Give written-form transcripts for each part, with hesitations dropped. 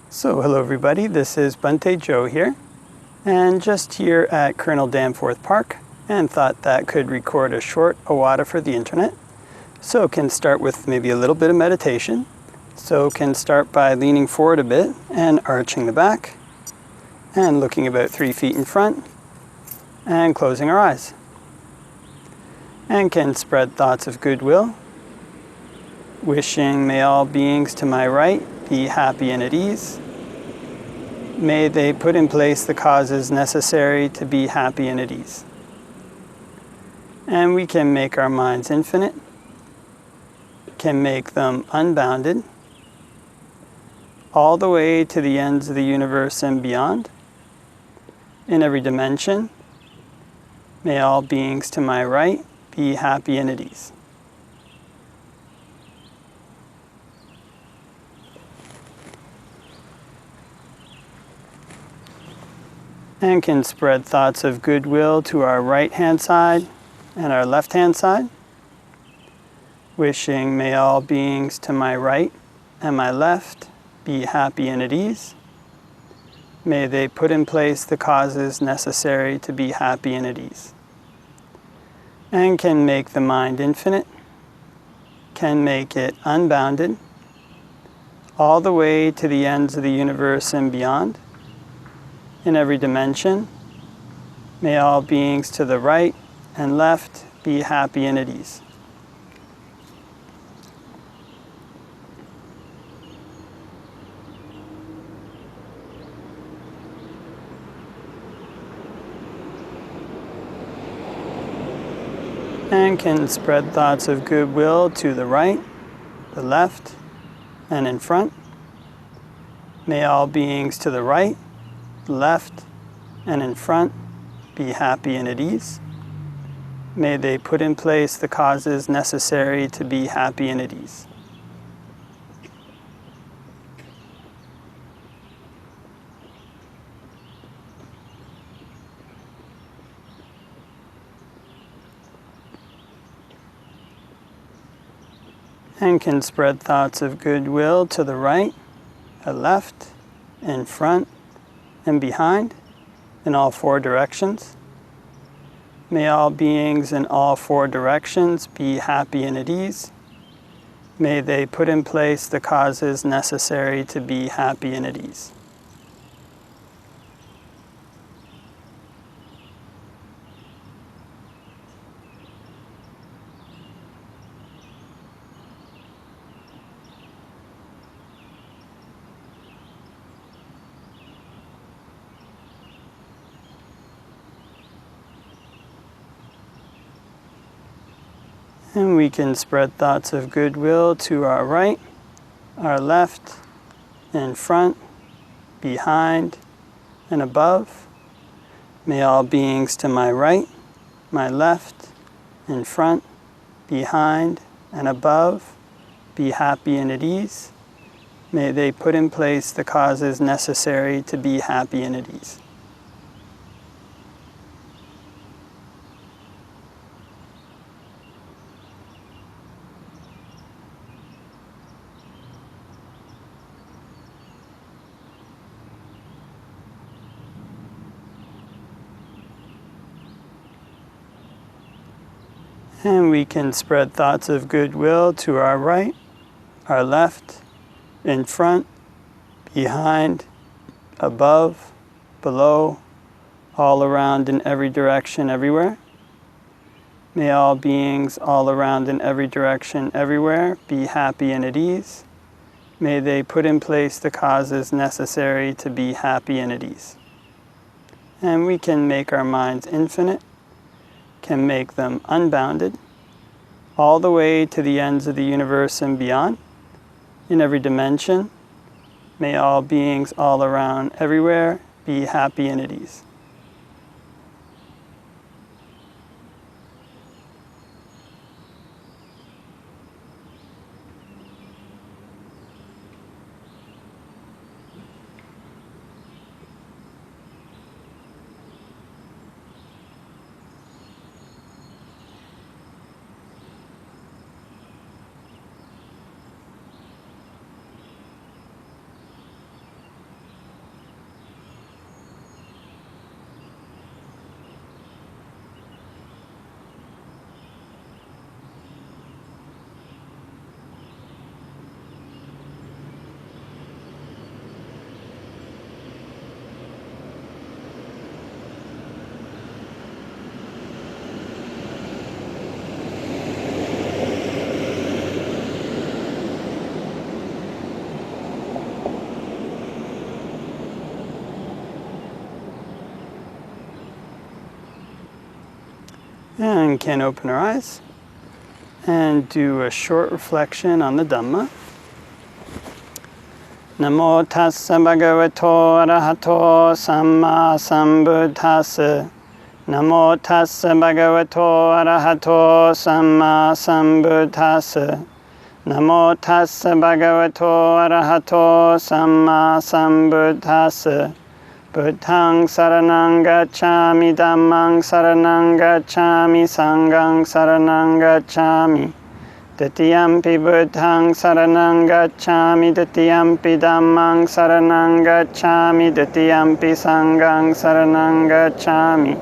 So hello everybody, this is Bhante Joe here, and just here at Colonel Danforth Park, and thought that could record a short Ovada for the internet. So can start with maybe a little bit of meditation. So can start by leaning forward a bit and arching the back, and looking about 3 feet in front, and closing our eyes. And can spread thoughts of goodwill, wishing may all beings to my right be happy and at ease. May they put in place the causes necessary to be happy and at ease. And we can make our minds infinite, can make them unbounded, all the way to the ends of the universe and beyond. In every dimension, may all beings to my right be happy and at ease. And can spread thoughts of goodwill to our right-hand side and our left-hand side, wishing may all beings to my right and my left be happy and at ease. May they put in place the causes necessary to be happy and at ease. And can make the mind infinite, can make it unbounded, all the way to the ends of the universe and beyond. In every dimension, may all beings to the right and left be happy and at ease. And can spread thoughts of goodwill to the right, the left, and in front. May all beings to the right, left, and in front be happy and at ease. May they put in place the causes necessary to be happy and at ease. And can spread thoughts of goodwill to the right, the left, in front, and behind, in all 4 directions. May all beings in all 4 directions be happy and at ease. May they put in place the causes necessary to be happy and at ease. And we can spread thoughts of goodwill to our right, our left, in front, behind, and above. May all beings to my right, my left, in front, behind, and above be happy and at ease. May they put in place the causes necessary to be happy and at ease. And we can spread thoughts of goodwill to our right, our left, in front, behind, above, below, all around in every direction, everywhere. May all beings all around in every direction, everywhere be happy and at ease. May they put in place the causes necessary to be happy and at ease. And we can make our minds infinite, can make them unbounded, all the way to the ends of the universe and beyond. In every dimension, may all beings all around everywhere be happy and at ease. And can open our eyes and do a short reflection on the Dhamma. Namo tassa bhagavato arahato samma sambuddhassa. Namo tassa bhagavato arahato samma sambuddhassa. Namo tassa bhagavato arahato samma sambuddhassa. Buddhaṃ saranang gacchāmi, Dhammāṃ saranang gacchāmi, Sanghaṃ saranang gacchāmi. Tatiyampi Buddhaṃ saranang gacchāmi, Tatiyampi Dhammāṃ saranang gacchāmi, Tatiyampi Sanghaṃ saranang gacchāmi.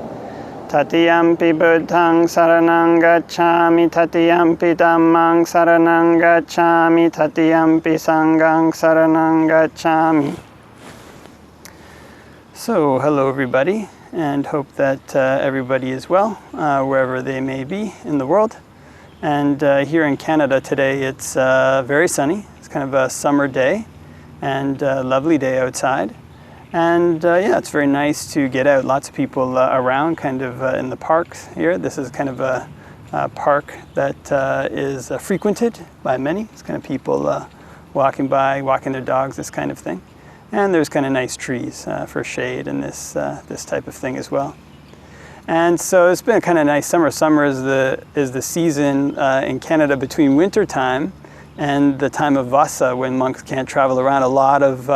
Tatiyampi Buddhaṃ saranang gacchāmi, Tatiyampi Dhammāṃ saranang gacchāmi, Tatiyampi Sanghaṃ saranang gacchāmi. So, hello everybody, and hope that everybody is well, wherever they may be in the world. And here in Canada today, it's very sunny. It's kind of a summer day, and a lovely day outside. And yeah, it's very nice to get out. Lots of people around, kind of in the parks here. This is kind of a park that is frequented by many. It's kind of people walking by, walking their dogs, this kind of thing. And there's kind of nice trees for shade and this type of thing as well. And so it's been a kind of nice summer. Summer is the season in Canada between winter time and the time of Vasa, when monks can't travel around. A lot of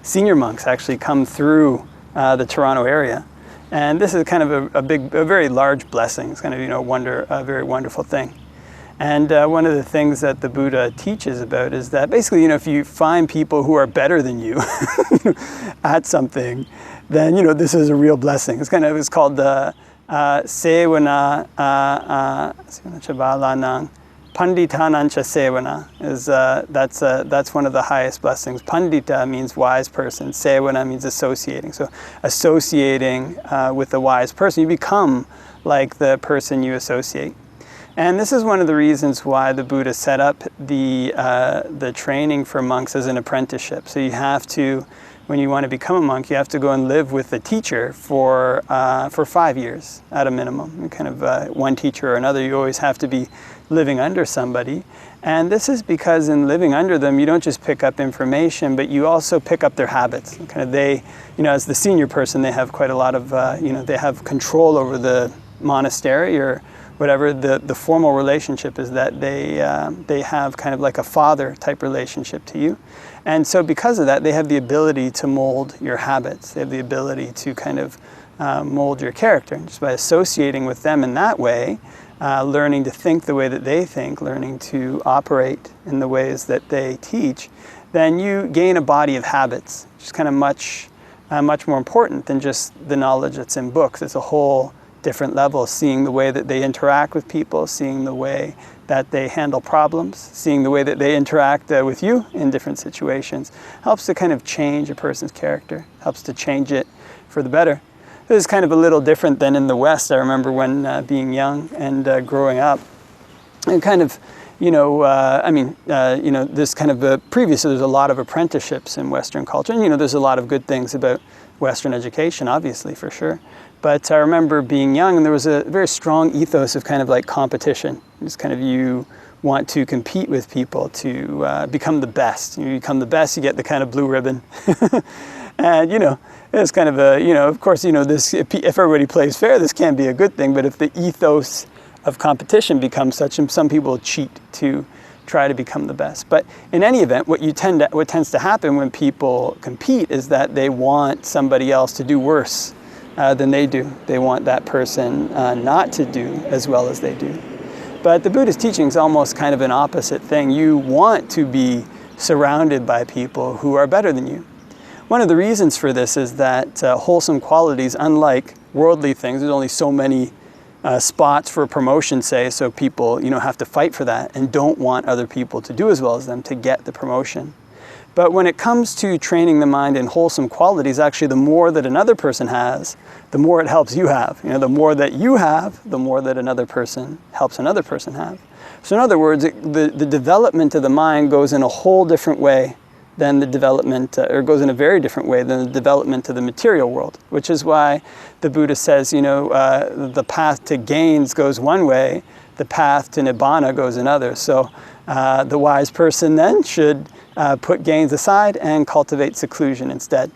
senior monks actually come through the Toronto area. And this is kind of a very large blessing. It's kind of, a very wonderful thing. And one of the things that the Buddha teaches about is that basically, if you find people who are better than you at something, then, this is a real blessing. It's called the sevana chabalanang, panditanancha sevana. That's one of the highest blessings. Pandita means wise person. Sevana means associating. So associating with the wise person, you become like the person you associate. And this is one of the reasons why the Buddha set up the training for monks as an apprenticeship. So you have to, when you want to become a monk, you have to go and live with a teacher for 5 years at a minimum. Kind of one teacher or another, you always have to be living under somebody. And this is because in living under them, you don't just pick up information, but you also pick up their habits. Kind of they, as the senior person, they have quite a lot of, they have control over the monastery or whatever. The formal relationship is that they have kind of like a father type relationship to you. And so because of that, they have the ability to mold your habits. They have the ability to kind of mold your character. And just by associating with them in that way, learning to think the way that they think, learning to operate in the ways that they teach, then you gain a body of habits, which is kind of much more important than just the knowledge that's in books. It's a whole different levels, seeing the way that they interact with people, seeing the way that they handle problems, seeing the way that they interact with you in different situations, helps to kind of change a person's character, helps to change it for the better. This is kind of a little different than in the West. I remember when being young and growing up, and kind of, this kind of previously there's a lot of apprenticeships in Western culture, and there's a lot of good things about Western education, obviously, for sure. But I remember being young, and there was a very strong ethos of kind of like competition. It's kind of you want to compete with people to become the best. You become the best, you get the kind of blue ribbon. And, it's kind of of course, this, if everybody plays fair, this can be a good thing. But if the ethos of competition becomes such, and some people cheat to try to become the best. But in any event, what tends to happen when people compete is that they want somebody else to do worse than they do. They want that person not to do as well as they do. But the Buddhist teaching is almost kind of an opposite thing. You want to be surrounded by people who are better than you. One of the reasons for this is that wholesome qualities, unlike worldly things, there's only so many spots for promotion, say, so people have to fight for that and don't want other people to do as well as them to get the promotion. But when it comes to training the mind in wholesome qualities, actually the more that another person has, the more it helps you have. The more that you have, the more that another person helps another person have. So in other words, the development of the mind goes in a whole different way than the development, or goes in a very different way than the development of the material world, which is why the Buddha says, the path to gains goes one way, the path to nibbana goes another. So the wise person then should put gains aside and cultivate seclusion instead.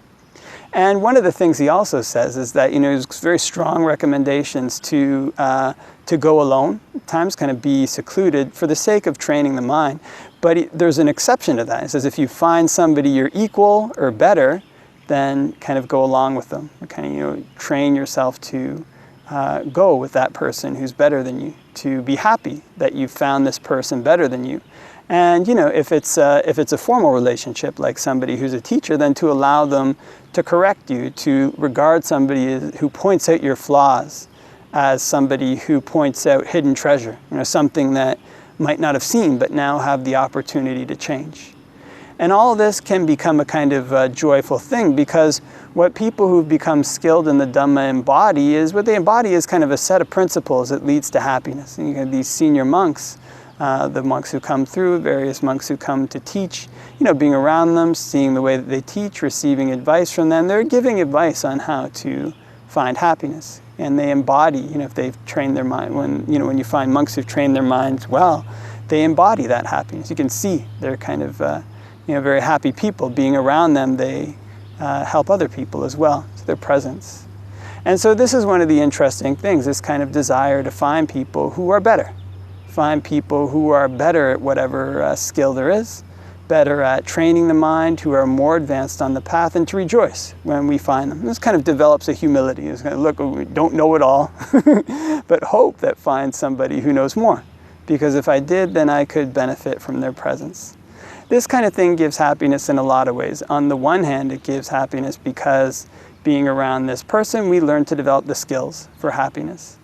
And one of the things he also says is that, there's very strong recommendations to go alone, at times kind of be secluded for the sake of training the mind. But there's an exception to that. He says if you find somebody you're equal or better, then kind of go along with them. Kind of, train yourself to go with that person who's better than you, to be happy that you found this person better than you. And if it's a formal relationship, like somebody who's a teacher, then to allow them to correct you, to regard somebody who points out your flaws as somebody who points out hidden treasure, something that might not have seen but now have the opportunity to change. And all of this can become a kind of joyful thing, because what people who've become skilled in the Dhamma embody is, what they embody is kind of a set of principles that leads to happiness. And you have these senior monks, the monks who come through, various monks who come to teach, being around them, seeing the way that they teach, receiving advice from them. They're giving advice on how to find happiness. And they embody, if they've trained their mind, when you find monks who've trained their minds well, they embody that happiness. You can see they're kind of, very happy people. Being around them, they help other people as well, to their presence. And so this is one of the interesting things, this kind of desire to find people who are better. Find people who are better at whatever skill there is, better at training the mind, who are more advanced on the path, and to rejoice when we find them. This kind of develops a humility. It's kind of, look, we don't know it all, but hope that finds somebody who knows more. Because if I did, then I could benefit from their presence. This kind of thing gives happiness in a lot of ways. On the one hand, it gives happiness because being around this person, we learn to develop the skills for happiness.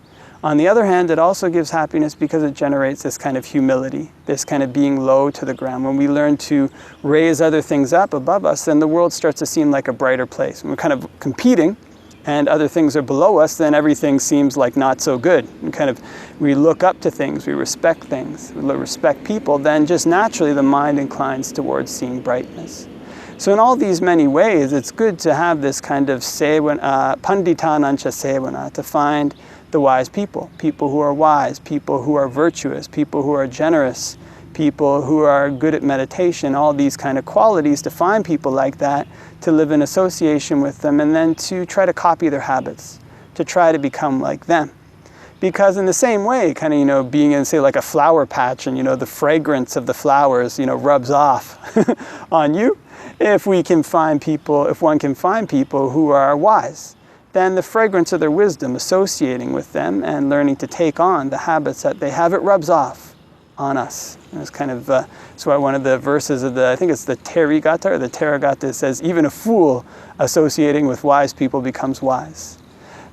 On the other hand, it also gives happiness because it generates this kind of humility, this kind of being low to the ground. When we learn to raise other things up above us, then the world starts to seem like a brighter place. When we're kind of competing and other things are below us, then everything seems like not so good. And we look up to things, we respect things, we respect people, then just naturally the mind inclines towards seeing brightness. So in all these many ways, it's good to have this kind of panditanancha sevana, to find the wise people, people who are wise, people who are virtuous, people who are generous, people who are good at meditation, all these kind of qualities, to find people like that, to live in association with them, and then to try to copy their habits, to try to become like them. Because in the same way, being in, say, like a flower patch, and the fragrance of the flowers, rubs off on you, if one can find people who are wise, then the fragrance of their wisdom, associating with them and learning to take on the habits that they have, it rubs off on us. And it's that's why one of the verses of I think it's the Therigatha or the Therigatha, says, even a fool associating with wise people becomes wise.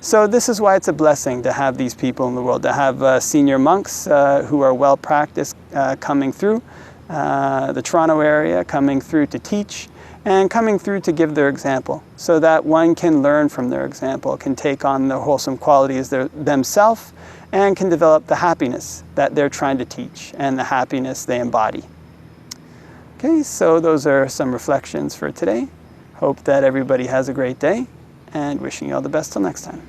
So this is why it's a blessing to have these people in the world, to have senior monks who are well practiced coming through the Toronto area, coming through to teach, and coming through to give their example, so that one can learn from their example, can take on the wholesome qualities themselves, and can develop the happiness that they're trying to teach and the happiness they embody. Okay, so those are some reflections for today. Hope that everybody has a great day, and wishing you all the best till next time.